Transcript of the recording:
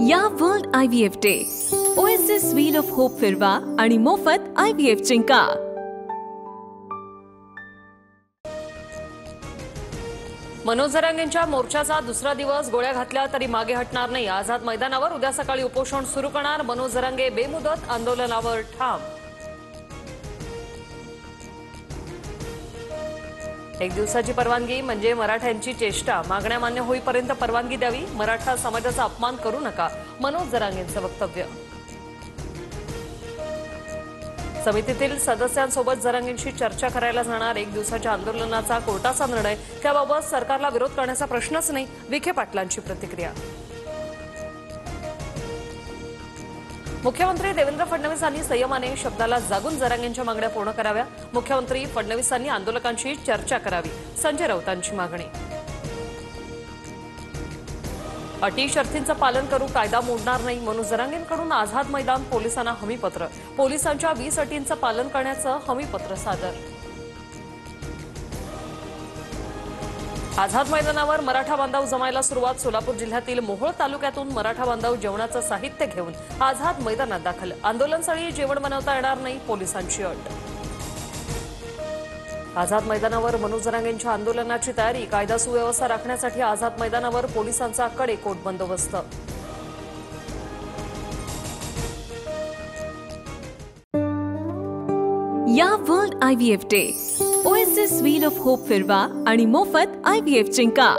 या world IVF day oasis wheel of hope फिरवा आणि मोफत IVF जिंका। मनोज जरांगेंच्या मोर्चाचा दुसरा दिवस गोळ्या घातल्या तरी मागे हटणार नाही। आझाद मैदानावर उद्या सकाळी उपोषण सुरू करणार। मनोज जरांगे बेमुदत आंदोलनावर ठाम। एक दिवसाची परवानगी म्हणजे मराठ्यांची चेष्टा। मागण्या मान्य होईपर्यंत परवानगी द्यावी। मराठा समाजाचा अपमान करू नका, मनोज जरांगेंचं वक्तव्य। समितीतील सदस्यांसोबत जरांगेंशी चर्चा करायला जाणार। एक दिवसाच्या आंदोलनाचा कोर्टाचा निर्णय, त्याबाबत सरकारला विरोध करण्याचा प्रश्नच नाही, विखे पाटलांची प्रतिक्रिया। मुख्यमंत्री देवेंद्र फडणवीसांनी संयमाने शब्दाला जागून जरांगेंच्या मागण्या पूर्ण कराव्या। मुख्यमंत्री फडणवीसांनी आंदोलकांशी चर्चा करावी, संजय राऊतांची मागणी। अटी शर्तींचं पालन करू, कायदा मोडणार नाही। मनोज जरांगेंकडून आझाद मैदान पोलिसांना हमीपत्र। पोलिसांच्या 20 अटींचं पालन करण्याचं हमीपत्र सादर। आझाद मैदानावर मराठा बांधव जमायला सुरुवात। सोलापूर जिल्ह्यातील मोहोळ तालुक्यातून मराठा बांधव जेवणाचं साहित्य घेऊन आझाद मैदानात दाखल। आंदोलनस्थळी जेवण बनवता येणार नाही, पोलिसांची अट। आझाद मैदानावर मनोज जरांगेंच्या आंदोलनाची तयारी। कायदा सुव्यवस्था राखण्यासाठी आझाद मैदानावर पोलिसांचा कडेकोट बंदोबस्त। या world IVF day oasis wheel of hope फिरवा आणि मोफत IVF जिंका।